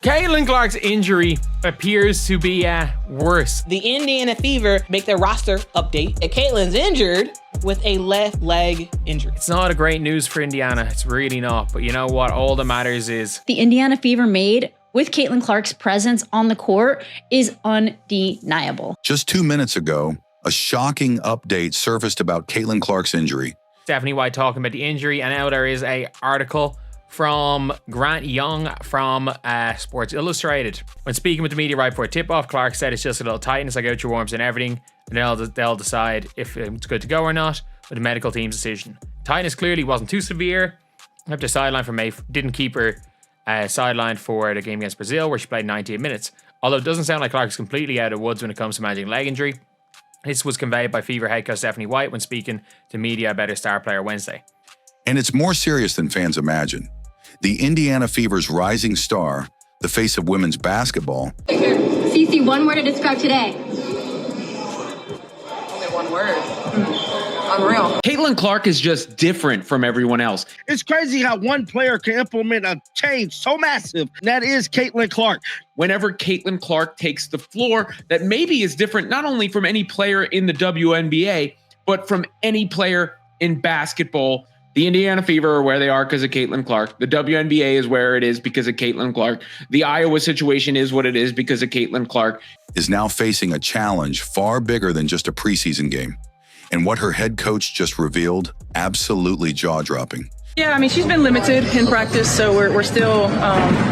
Caitlin Clark's injury appears to be worse. The Indiana Fever make their roster update, and Caitlin's injured with a left leg injury. It's not a great news for Indiana. It's really not. But you know what? All that matters is the Indiana Fever made with Caitlin Clark's presence on the court is undeniable. Just 2 minutes ago, a shocking update surfaced about Caitlin Clark's injury. Stephanie White talking about the injury, and now there is an article from Grant Young from Sports Illustrated. When speaking with the media right before tip-off, Clark said it's just a little tightness. I go through warms and everything, and they'll decide if it's good to go or not with the medical team's decision. Tightness clearly wasn't too severe. After sideline for May, didn't keep her sidelined for the game against Brazil, where she played 98 minutes. Although it doesn't sound like Clark is completely out of the woods when it comes to managing leg injury. This was conveyed by Fever head coach Stephanie White when speaking to media about her star player Wednesday. And it's more serious than fans imagine. The Indiana Fever's rising star, the face of women's basketball. Cece, one word to describe today. Only one word. Unreal. Caitlin Clark is just different from everyone else. It's crazy how one player can implement a change so massive. That is Caitlin Clark. Whenever Caitlin Clark takes the floor, that maybe is different not only from any player in the WNBA, but from any player in basketball. The Indiana Fever are where they are because of Caitlin Clark. The WNBA is where it is because of Caitlin Clark. The Iowa situation is what it is because of Caitlin Clark. Is now facing a challenge far bigger than just a preseason game. And what her head coach just revealed, absolutely jaw-dropping. Yeah, I mean, she's been limited in practice, so we're still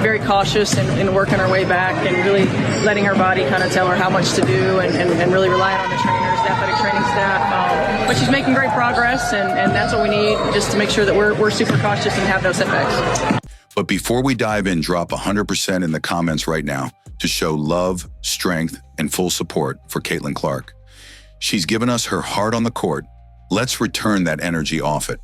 very cautious in working our way back and really letting her body kind of tell her how much to do and really relying on the trainers, the athletic training staff. But she's making great progress, and that's what we need just to make sure that we're super cautious and have no setbacks. But before we dive in, drop 100% in the comments right now to show love, strength, and full support for Caitlin Clark. She's given us her heart on the court. Let's return that energy off it.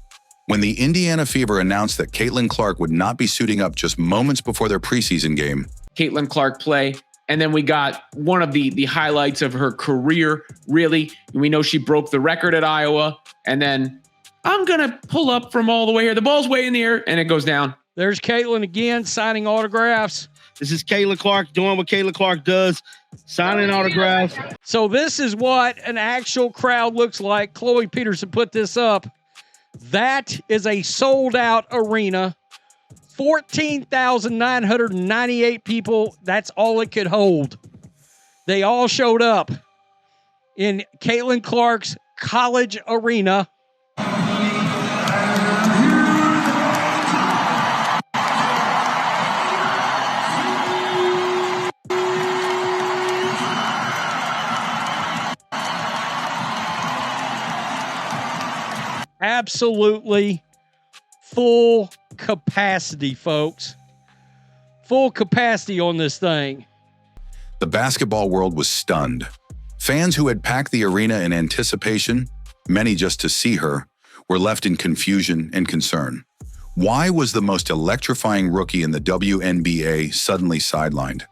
When the Indiana Fever announced that Caitlin Clark would not be suiting up just moments before their preseason game, Caitlin Clark play, and then we got one of the highlights of her career, really. We know she broke the record at Iowa, and then I'm going to pull up from all the way here. The ball's way in the air, and it goes down. There's Caitlin again, signing autographs. This is Caitlin Clark doing what Caitlin Clark does, signing autographs. So this is what an actual crowd looks like. Chloe Peterson put this up. That is a sold-out arena. 14,998 people. That's all it could hold. They all showed up in Caitlin Clark's college arena. Absolutely full capacity, folks. Full capacity on this thing. the basketball world was stunned. Fans who had packed the arena in anticipation, many just to see her, were left in confusion and concern. Why was the most electrifying rookie in the WNBA suddenly sidelined?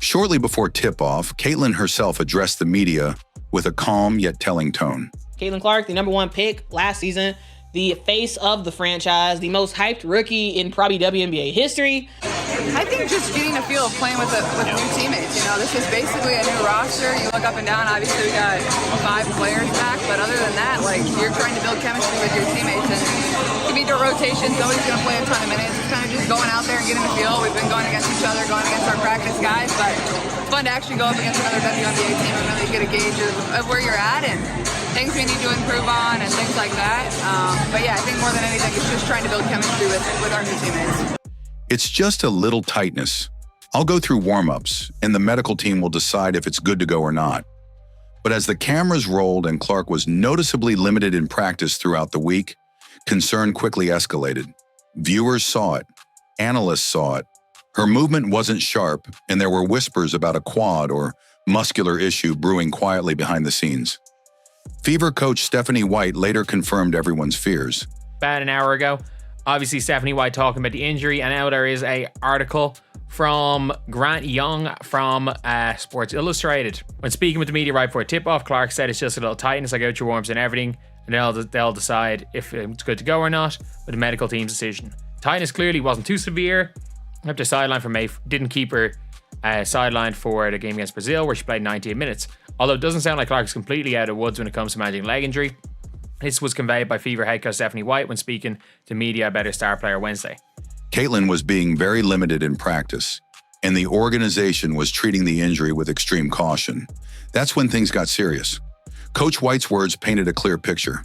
Shortly before tip-off, Caitlin herself addressed the media with a calm yet telling tone. Caitlin Clark, the #1 pick last season, the face of the franchise, the most hyped rookie in probably WNBA history. I think just getting a feel of playing with new teammates. You know, this is basically a new roster. You look up and down, obviously we got 5 players back, but other than that, like, you're trying to build chemistry with your teammates. And you can be doing rotations, nobody's going to play a ton of minutes. It's kind of just going out there and getting a feel. We've been going against each other, going against our practice guys, but it's fun to actually go up against another WNBA team and really get a gauge of where you're at and things we need to improve on and things like that. But yeah, I think more than anything, it's just trying to build chemistry with our new teammates. It's just a little tightness. I'll go through warm-ups, and the medical team will decide if it's good to go or not. But as the cameras rolled and Clark was noticeably limited in practice throughout the week, concern quickly escalated. Viewers saw it. Analysts saw it. Her movement wasn't sharp, and there were whispers about a quad or muscular issue brewing quietly behind the scenes. Fever coach Stephanie White later confirmed everyone's fears. About an hour ago, obviously Stephanie White talking about the injury, and now there is an article from Grant Young from Sports Illustrated. When speaking with the media right before tip-off, Clark said it's just a little tightness. I go through warms and everything, and they'll decide if it's good to go or not with the medical team's decision. Tightness clearly wasn't too severe. After sideline from May, didn't keep her sidelined for the game against Brazil, where she played 98 minutes. Although it doesn't sound like Clark is completely out of the woods when it comes to managing leg injury. This was conveyed by Fever head coach Stephanie White when speaking to media about her star player Wednesday. Caitlin was being very limited in practice, and the organization was treating the injury with extreme caution. That's when things got serious. Coach White's words painted a clear picture.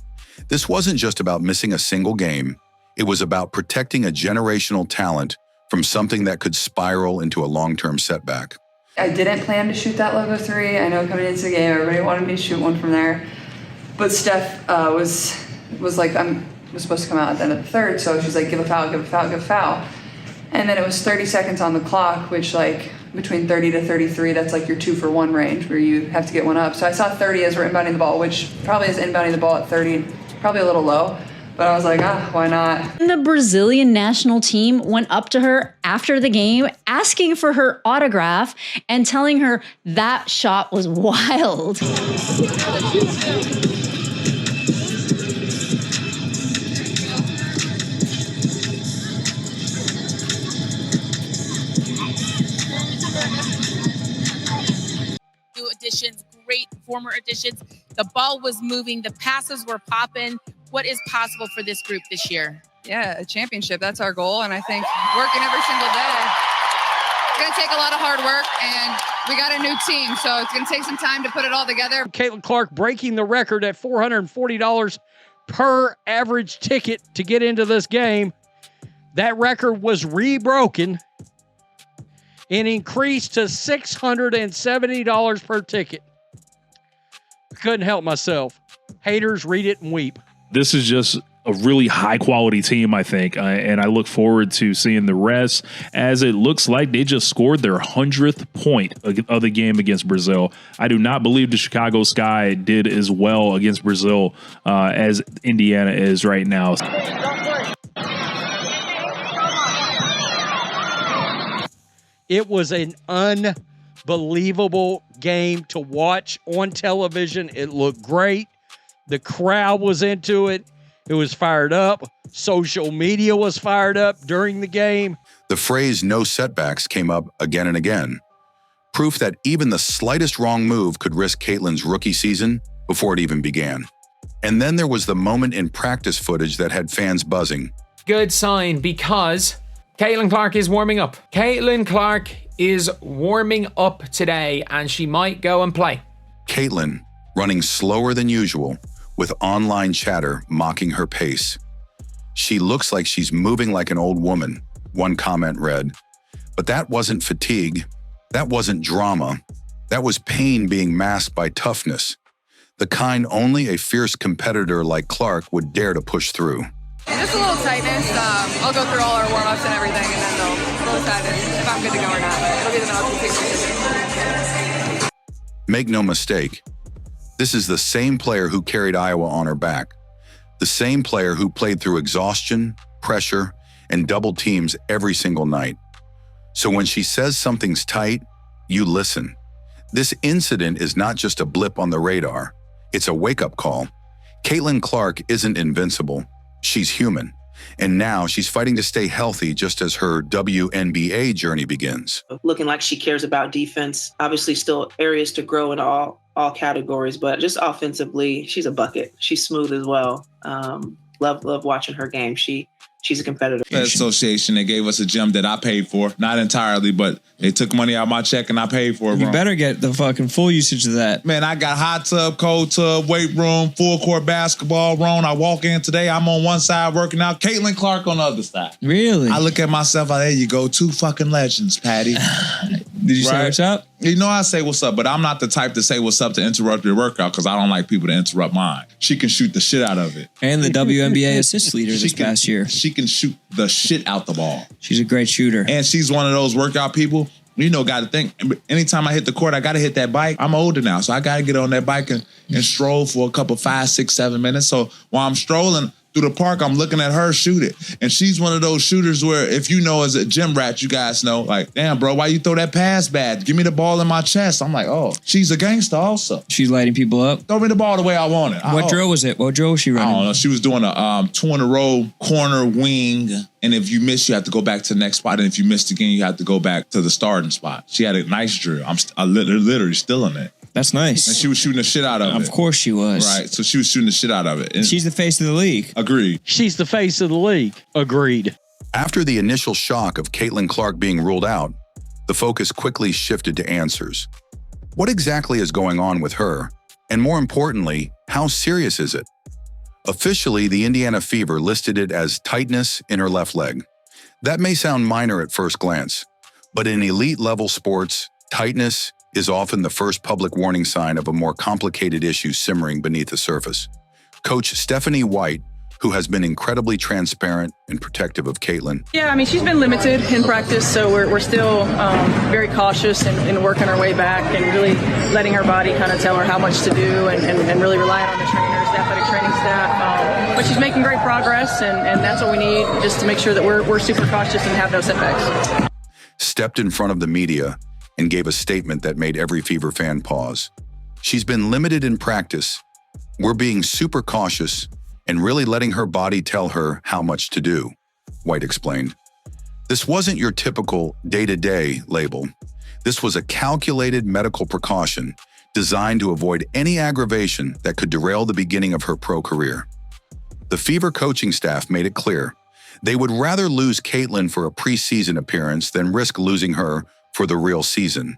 This wasn't just about missing a single game. It was about protecting a generational talent from something that could spiral into a long-term setback. I didn't plan to shoot that logo 3. I know coming into the game, everybody wanted me to shoot one from there. But Steph was like, I was supposed to come out at the end of the third, so she's like, give a foul, give a foul, give a foul. And then it was 30 seconds on the clock, which like between 30 to 33, that's like your 2-for-1 range where you have to get one up. So I saw 30 as we're inbounding the ball, which probably is inbounding the ball at 30, probably a little low. But I was like, why not? The Brazilian national team went up to her after the game, asking for her autograph and telling her that shot was wild. New additions, great former additions. The ball was moving, the passes were popping. What is possible for this group this year? Yeah, a championship. That's our goal. And I think working every single day. It's going to take a lot of hard work, and we got a new team. So it's going to take some time to put it all together. Caitlin Clark breaking the record at $440 per average ticket to get into this game. That record was rebroken and increased to $670 per ticket. I couldn't help myself. Haters, read it and weep. This is just a really high quality team, I think. And I look forward to seeing the rest, as it looks like they just scored their 100th point of the game against Brazil. I do not believe the Chicago Sky did as well against Brazil as Indiana is right now. It was an unbelievable game to watch on television. It looked great. The crowd was into it. It was fired up. Social media was fired up during the game. The phrase "no setbacks" came up again and again. Proof that even the slightest wrong move could risk Caitlin's rookie season before it even began. And then there was the moment in practice footage that had fans buzzing. Good sign, because Caitlin Clark is warming up. Caitlin Clark is warming up today, and she might go and play. Caitlin running slower than usual, with online chatter mocking her pace. She looks like she's moving like an old woman, one comment read. But that wasn't fatigue. That wasn't drama. That was pain being masked by toughness. The kind only a fierce competitor like Clark would dare to push through. Just a little tightness. I'll go through all our warm-ups and everything, and then they'll decide if I'm good to go or not. It'll be the medicine decision. Make no mistake, this is the same player who carried Iowa on her back. The same player who played through exhaustion, pressure, and double teams every single night. So when she says something's tight, you listen. This incident is not just a blip on the radar. It's a wake-up call. Caitlin Clark isn't invincible. She's human. And now she's fighting to stay healthy just as her WNBA journey begins. Looking like she cares about defense. Obviously still areas to grow in all categories, but just offensively, she's a bucket. She's smooth as well. Love watching her game. She's a competitor. The association, they gave us a gym that I paid for. Not entirely, but they took money out of my check and I paid for it. You better get the fucking full usage of that. Man, I got hot tub, cold tub, weight room, full court basketball room. I walk in today, I'm on one side working out. Caitlin Clark on the other side. Really? I look at myself, there you go, 2 fucking legends, Patty. Did you say what's up? You know I say what's up, but I'm not the type to say what's up to interrupt your workout because I don't like people to interrupt mine. She can shoot the shit out of it. And the WNBA assist leader this past year. She can shoot the shit out the ball. She's a great shooter. And she's one of those workout people, got to think, anytime I hit the court, I got to hit that bike. I'm older now, so I got to get on that bike and stroll for a couple, 5, 6, 7 minutes. So while I'm strolling, through the park, I'm looking at her shoot it. And she's one of those shooters where if you know as a gym rat, you guys know, like, damn, bro, why you throw that pass bad? Give me the ball in my chest. I'm like, oh, she's a gangster also. She's lighting people up. Throw me the ball the way I want it. What drill was it? What drill was she running? I don't know. She was doing a 2 in a row corner wing. And if you miss, you have to go back to the next spot. And if you missed again, you have to go back to the starting spot. She had a nice drill. I'm literally still in it. That's nice. And she was shooting the shit out of it. Of course she was. Right. So she was shooting the shit out of it. And she's the face of the league. Agreed. She's the face of the league. Agreed. After the initial shock of Caitlin Clark being ruled out, the focus quickly shifted to answers. What exactly is going on with her? And more importantly, how serious is it? Officially, the Indiana Fever listed it as tightness in her left leg. That may sound minor at first glance, but in elite-level sports, tightness is often the first public warning sign of a more complicated issue simmering beneath the surface. Coach Stephanie White, who has been incredibly transparent and protective of Caitlin. Yeah, I mean, she's been limited in practice, so we're still very cautious and working our way back and really letting her body kind of tell her how much to do and really relying on the trainers, the athletic training staff. But she's making great progress, and that's what we need just to make sure that we're super cautious and have no setbacks. Stepped in front of the media and gave a statement that made every Fever fan pause. She's been limited in practice. We're being super cautious and really letting her body tell her how much to do, White explained. This wasn't your typical day-to-day label. This was a calculated medical precaution designed to avoid any aggravation that could derail the beginning of her pro career. The Fever coaching staff made it clear they would rather lose Caitlin for a preseason appearance than risk losing her for the real season.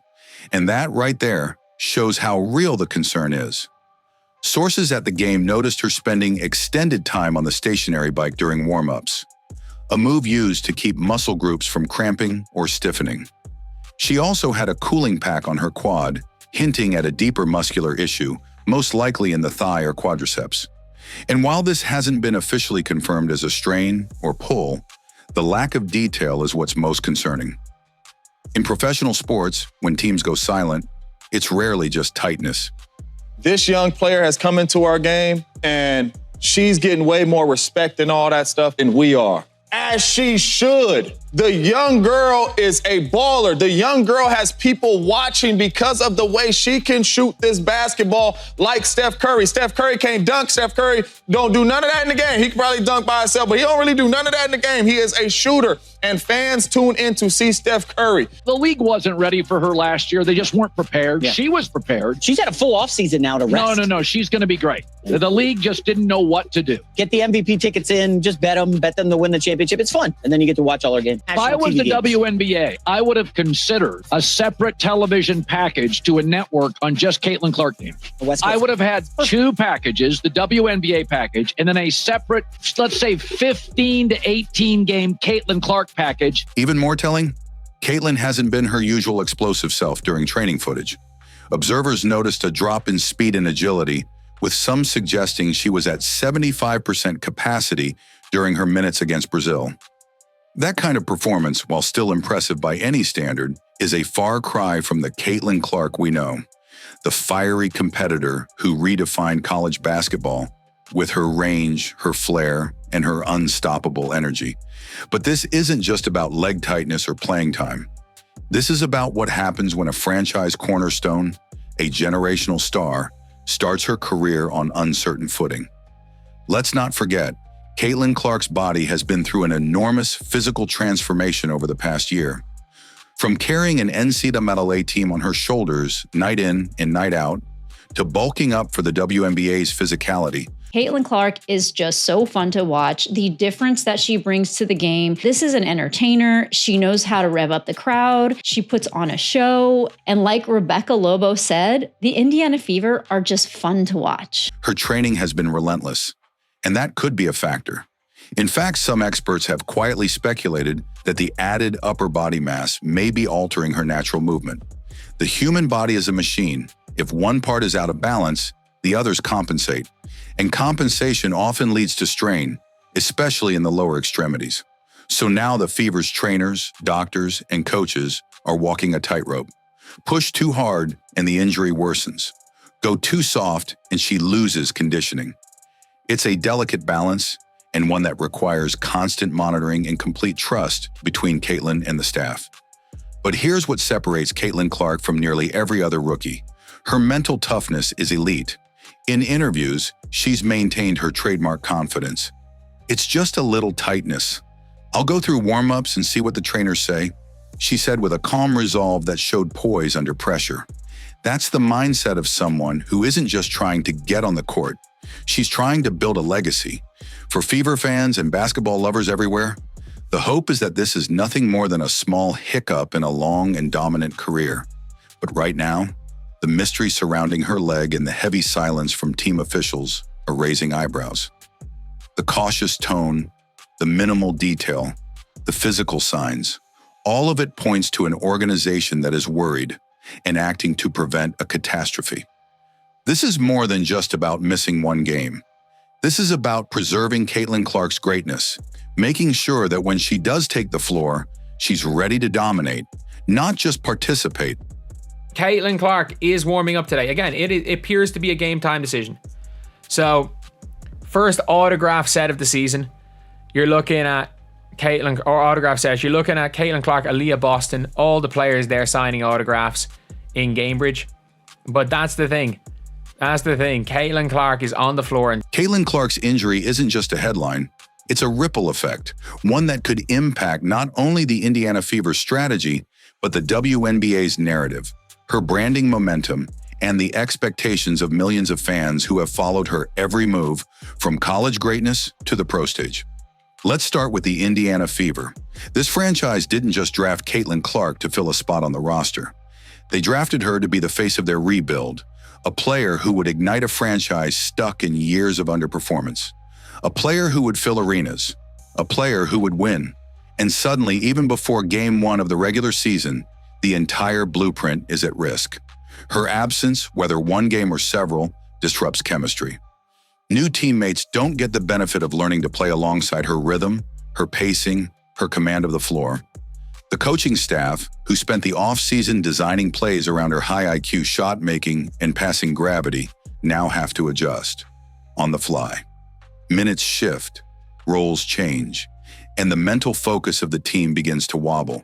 And that right there shows how real the concern is. Sources at the game noticed her spending extended time on the stationary bike during warm-ups, a move used to keep muscle groups from cramping or stiffening. She also had a cooling pack on her quad, hinting at a deeper muscular issue, most likely in the thigh or quadriceps. And while this hasn't been officially confirmed as a strain or pull, the lack of detail is what's most concerning. In professional sports, when teams go silent, it's rarely just tightness. This young player has come into our game, and she's getting way more respect and all that stuff than we are. As she should. The young girl is a baller. The young girl has people watching because of the way she can shoot this basketball like Steph Curry. Steph Curry can't dunk. Steph Curry don't do none of that in the game. He can probably dunk by himself, but he don't really do none of that in the game. He is a shooter, and fans tune in to see Steph Curry. The league wasn't ready for her last year. They just weren't prepared. Yeah. She was prepared. She's had a full offseason now to rest. No. She's going to be great. The league just didn't know what to do. Get the MVP tickets in, just bet them to win the championship. It's fun. And then you get to watch all our games. If I was the WNBA, I would have considered a separate television package to a network on just Caitlin Clark games. I would have had two packages, the WNBA package, and then a separate, let's say 15 to 18 game Caitlin Clark package. Even more telling, Caitlin hasn't been her usual explosive self during training footage. Observers noticed a drop in speed and agility, with some suggesting she was at 75% capacity during her minutes against Brazil. That kind of performance, while still impressive by any standard, is a far cry from the Caitlin Clark we know, the fiery competitor who redefined college basketball with her range, her flair, and her unstoppable energy. But this isn't just about leg tightness or playing time. This is about what happens when a franchise cornerstone, a generational star, starts her career on uncertain footing. Let's not forget, Caitlin Clark's body has been through an enormous physical transformation over the past year. From carrying an NCAA team on her shoulders night in and night out, to bulking up for the WNBA's physicality. Caitlin Clark is just so fun to watch. The difference that she brings to the game. This is an entertainer. She knows how to rev up the crowd. She puts on a show. And like Rebecca Lobo said, the Indiana Fever are just fun to watch. Her training has been relentless, and that could be a factor. In fact, some experts have quietly speculated that the added upper body mass may be altering her natural movement. The human body is a machine. If one part is out of balance, the others compensate. And compensation often leads to strain, especially in the lower extremities. So now the Fever's trainers, doctors, and coaches are walking a tightrope. Push too hard and the injury worsens. Go too soft and she loses conditioning. It's a delicate balance, and one that requires constant monitoring and complete trust between Caitlin and the staff. But here's what separates Caitlin Clark from nearly every other rookie. Her mental toughness is elite. In interviews, she's maintained her trademark confidence. It's just a little tightness. I'll go through warm-ups and see what the trainers say, she said with a calm resolve that showed poise under pressure. That's the mindset of someone who isn't just trying to get on the court. She's trying to build a legacy. For Fever fans and basketball lovers everywhere, the hope is that this is nothing more than a small hiccup in a long and dominant career. But right now, the mystery surrounding her leg and the heavy silence from team officials are raising eyebrows. The cautious tone, the minimal detail, the physical signs, all of it points to an organization that is worried and acting to prevent a catastrophe. This is more than just about missing one game. This is about preserving Caitlin Clark's greatness, making sure that when she does take the floor, she's ready to dominate, not just participate. Caitlin Clark is warming up today. Again, it appears to be a game time decision. So, first autograph set of the season. You're looking at Caitlin, or autograph set. You're looking at Caitlin Clark, Aaliyah Boston, all the players there signing autographs in Cambridge. But that's the thing. Caitlin Clark is on the floor. And Caitlin Clark's injury isn't just a headline. It's a ripple effect, one that could impact not only the Indiana Fever's strategy, but the WNBA's narrative, her branding momentum, and the expectations of millions of fans who have followed her every move from college greatness to the pro stage. Let's start with the Indiana Fever. This franchise didn't just draft Caitlin Clark to fill a spot on the roster. They drafted her to be the face of their rebuild, a player who would ignite a franchise stuck in years of underperformance, a player who would fill arenas, a player who would win. And suddenly, even before game one of the regular season, the entire blueprint is at risk. Her absence, whether one game or several, disrupts chemistry. New teammates don't get the benefit of learning to play alongside her rhythm, her pacing, her command of the floor. The coaching staff, who spent the offseason designing plays around her high IQ shot making and passing gravity, now have to adjust on the fly. Minutes shift, roles change, and the mental focus of the team begins to wobble.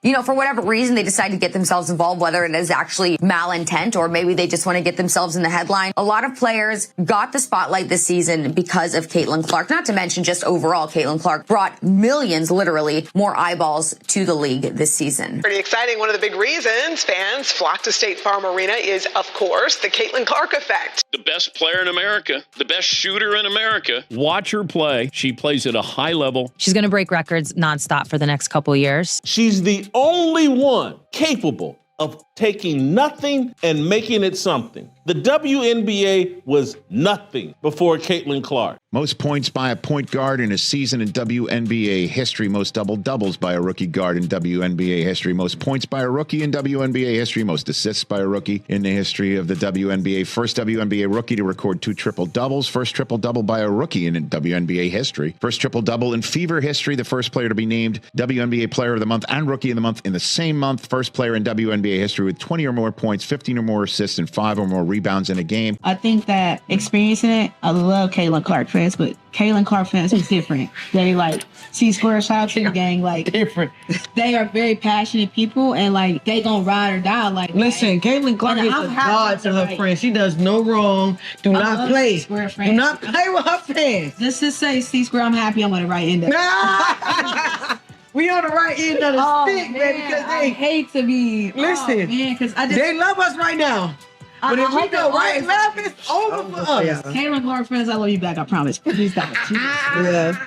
You know, for whatever reason, they decide to get themselves involved, whether it is actually malintent or maybe they just want to get themselves in the headline. A lot of players got the spotlight this season because of Caitlin Clark, not to mention just overall Caitlin Clark brought millions, literally, more eyeballs to the league this season. Pretty exciting. One of the big reasons fans flock to State Farm Arena is, of course, the Caitlin Clark effect. The best player in America, the best shooter in America. Watch her play. She plays at a high level. She's going to break records nonstop for the next couple of years. She's the only one capable of taking nothing and making it something. The WNBA was nothing before Caitlin Clark. Most points by a point guard in a season in WNBA history. Most double-doubles by a rookie guard in WNBA history. Most points by a rookie in WNBA history. Most assists by a rookie in the history of the WNBA. First WNBA rookie to record 2 triple-doubles. First triple-double by a rookie in WNBA history. First triple-double in Fever history. The first player to be named WNBA Player of the Month and Rookie of the Month in the same month. First player in WNBA history with 20 or more points, 15 or more assists, and 5 or more rebounds in a game. I think that experiencing it, I love Caitlin Clark fans, but Caitlin Clark fans is different. They like C-Square, shout out to the gang, like different. They are very passionate people and like they gonna ride or die. Like listen, Caitlin Clark is a god to her friends. She does no wrong. Do not play. Do not play with her fans. Let's just say C-Square, I'm happy I'm on the right end of it. We on the right end of the stick, man, because they hate to be. Listen, because they love us right now. But if we go right and left, it's over for us. Caitlin Clark fans, I love you back. I promise. Please stop.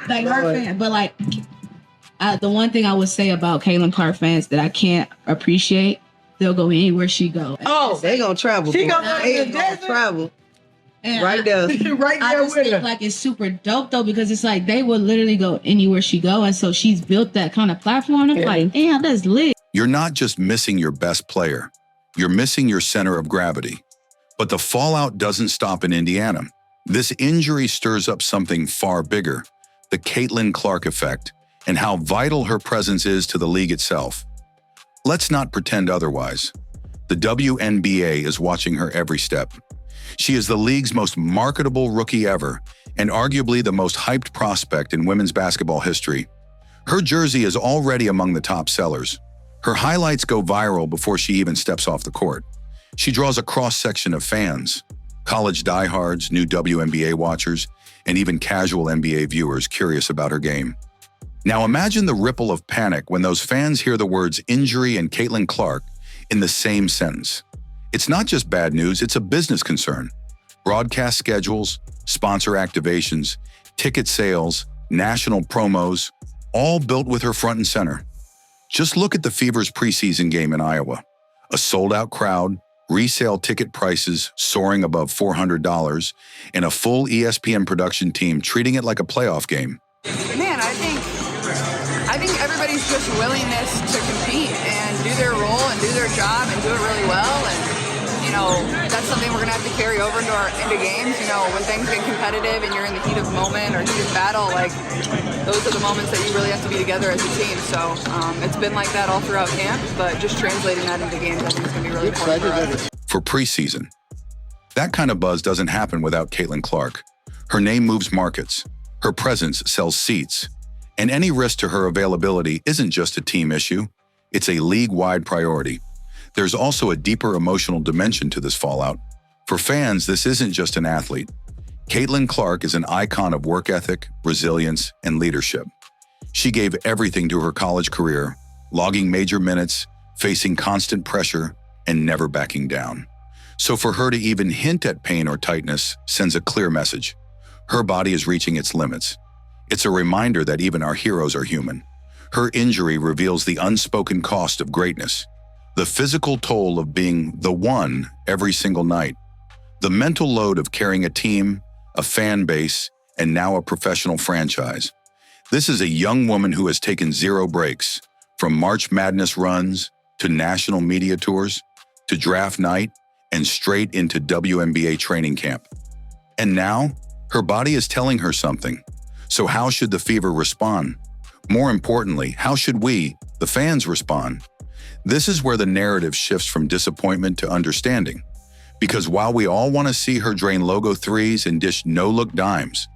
Like her fan, but like the one thing I would say about Caitlin Clark fans that I can't appreciate, they'll go anywhere she go. Oh, they gonna travel. She gonna travel. And right there, right there I just with her. think like it's super dope though because it's like they will literally go anywhere she go, and so she's built that kind of platform. I'm like, damn, that's lit. You're not just missing your best player. You're missing your center of gravity. But the fallout doesn't stop in Indiana. This injury stirs up something far bigger, the Caitlin Clark effect, and how vital her presence is to the league itself. Let's not pretend otherwise. The WNBA is watching her every step. She is the league's most marketable rookie ever, and arguably the most hyped prospect in women's basketball history. Her jersey is already among the top sellers. Her highlights go viral before she even steps off the court. She draws a cross-section of fans, college diehards, new WNBA watchers, and even casual NBA viewers curious about her game. Now imagine the ripple of panic when those fans hear the words injury and Caitlin Clark in the same sentence. It's not just bad news, it's a business concern. Broadcast schedules, sponsor activations, ticket sales, national promos, all built with her front and center. Just look at the Fever's preseason game in Iowa. A sold-out crowd, resale ticket prices soaring above $400, and a full ESPN production team treating it like a playoff game. Man, I think everybody's just willingness to compete and do their role and do their job and do it really well. And, you know, that's something we're going to have to carry over into games. You know, when things get competitive and you're in the heat of the moment or heat of battle, like, those are the moments that you really have to be together as a team. So it's been like that all throughout camp, but just translating that into games I think is going to be really important for us. For preseason, that kind of buzz doesn't happen without Caitlin Clark. Her name moves markets. Her presence sells seats. And any risk to her availability isn't just a team issue. It's a league-wide priority. There's also a deeper emotional dimension to this fallout. For fans, this isn't just an athlete. Caitlin Clark is an icon of work ethic, resilience, and leadership. She gave everything to her college career, logging major minutes, facing constant pressure, and never backing down. So for her to even hint at pain or tightness sends a clear message. Her body is reaching its limits. It's a reminder that even our heroes are human. Her injury reveals the unspoken cost of greatness, the physical toll of being the one every single night, the mental load of carrying a team, a fan base, and now a professional franchise. This is a young woman who has taken zero breaks, from March Madness runs to national media tours to draft night and straight into WNBA training camp. And now, her body is telling her something. So how should the Fever respond? More importantly, how should we, the fans, respond? This is where the narrative shifts from disappointment to understanding. Because while we all want to see her drain logo threes and dish no-look dimes,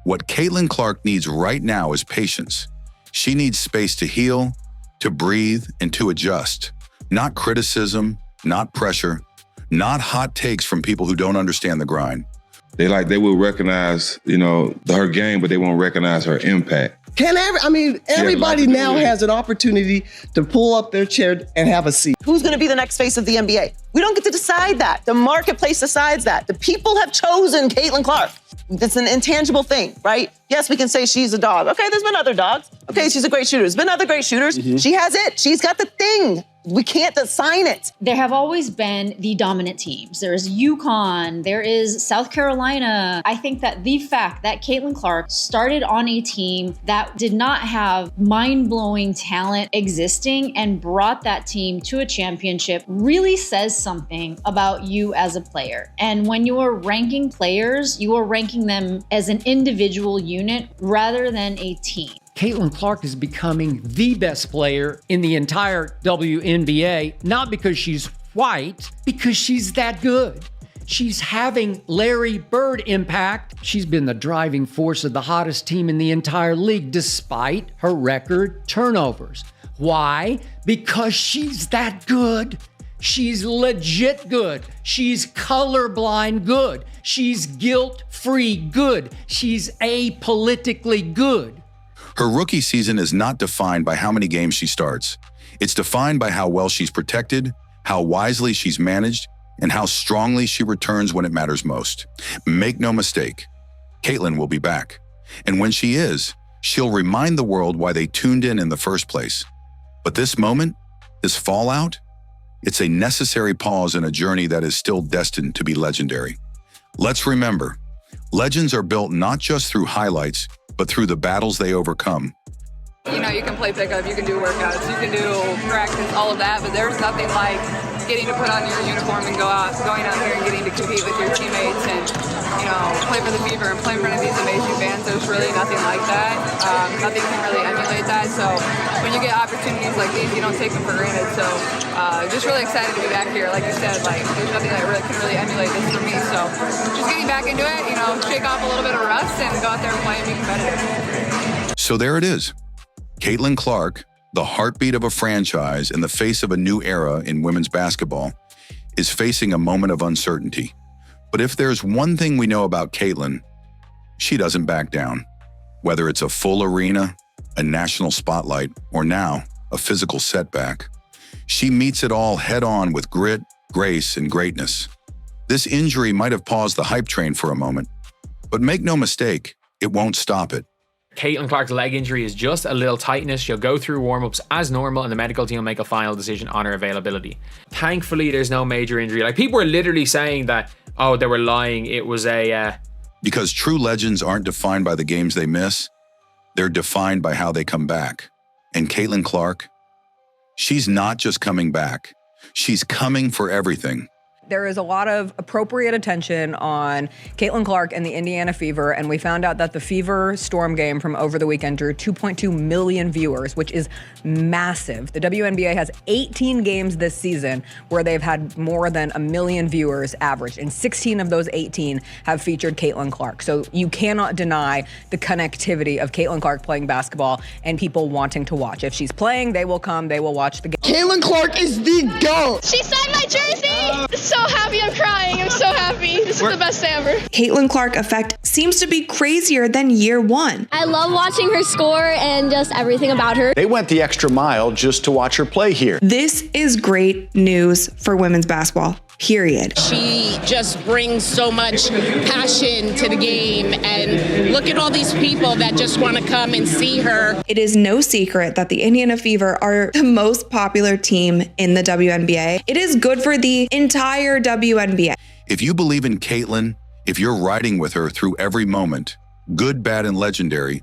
what Caitlin Clark needs right now is patience. She needs space to heal, to breathe, and to adjust. Not criticism, not pressure, not hot takes from people who don't understand the grind. They will recognize, her game, but they won't recognize her impact. Everybody now has an opportunity to pull up their chair and have a seat. Who's going to be the next face of the NBA? We don't get to decide that. The marketplace decides that. The people have chosen Caitlin Clark. It's an intangible thing, right? Yes, we can say she's a dog. Okay, there's been other dogs. Okay, she's a great shooter. There's been other great shooters. Mm-hmm. She has it. She's got the thing. We can't assign it. There have always been the dominant teams. There's UConn, there is South Carolina. I think that the fact that Caitlin Clark started on a team that did not have mind-blowing talent existing and brought that team to a championship really says something about you as a player. And when you are ranking players, you are ranking them as an individual unit rather than a team. Caitlin Clark is becoming the best player in the entire WNBA, not because she's white, because she's that good. She's having Larry Bird impact. She's been the driving force of the hottest team in the entire league, despite her record turnovers. Why? Because she's that good. She's legit good. She's colorblind good. She's guilt-free good. She's apolitically good. Her rookie season is not defined by how many games she starts. It's defined by how well she's protected, how wisely she's managed, and how strongly she returns when it matters most. Make no mistake, Caitlin will be back. And when she is, she'll remind the world why they tuned in the first place. But this moment, this fallout, it's a necessary pause in a journey that is still destined to be legendary. Let's remember, legends are built not just through highlights, but through the battles they overcome. You know, you can play pickup, you can do workouts, you can do practice, all of that, but there's nothing like getting to put on your uniform and going out here and getting to compete with your teammates and, you know, play for the Fever and play in front of these amazing fans. There's really nothing like that. Nothing can really emulate that. So when you get opportunities like these, you don't take them for granted. So just really excited to be back here. Like you said, like there's nothing that really can really emulate this for me. So just getting back into it, you know, shake off a little bit of rust and go out there and play and be competitive. So there it is. Caitlin Clark, the heartbeat of a franchise in the face of a new era in women's basketball, is facing a moment of uncertainty. But if there's one thing we know about Caitlin, she doesn't back down. Whether it's a full arena, a national spotlight, or now a physical setback, she meets it all head-on with grit, grace, and greatness. This injury might have paused the hype train for a moment, but make no mistake, it won't stop it. Caitlin Clark's leg injury is just a little tightness. She'll go through warm-ups as normal and the medical team will make a final decision on her availability. Thankfully, there's no major injury. Like, people were literally saying that, oh, they were lying. It was a... Because true legends aren't defined by the games they miss. They're defined by how they come back. And Caitlin Clark, she's not just coming back. She's coming for everything. There is a lot of appropriate attention on Caitlin Clark and the Indiana Fever, and we found out that the Fever Storm game from over the weekend drew 2.2 million viewers, which is massive. The WNBA has 18 games this season where they've had more than 1 million viewers averaged, and 16 of those 18 have featured Caitlin Clark. So you cannot deny the connectivity of Caitlin Clark playing basketball and people wanting to watch. If she's playing, they will come, they will watch the game. Caitlin Clark is the GOAT. She signed my jersey. So happy, I'm crying. I'm so happy. This is the best day ever. Caitlin Clark effect seems to be crazier than year one. I love watching her score and just everything about her. They went the extra mile just to watch her play here. This is great news for women's basketball. Period. She just brings so much passion to the game, and look at all these people that just want to come and see her. It is no secret that the Indiana Fever are the most popular team in the WNBA. It is good for the entire WNBA. If you believe in Caitlin, if you're riding with her through every moment, good, bad, and legendary,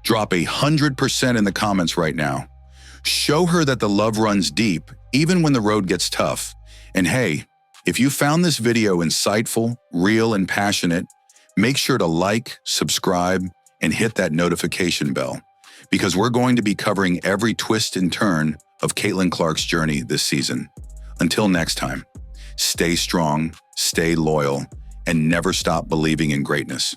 drop 100% in the comments right now. Show her that the love runs deep, even when the road gets tough. And hey, if you found this video insightful, real, and passionate, make sure to like, subscribe, and hit that notification bell, because we're going to be covering every twist and turn of Caitlin Clark's journey this season. Until next time, stay strong, stay loyal, and never stop believing in greatness.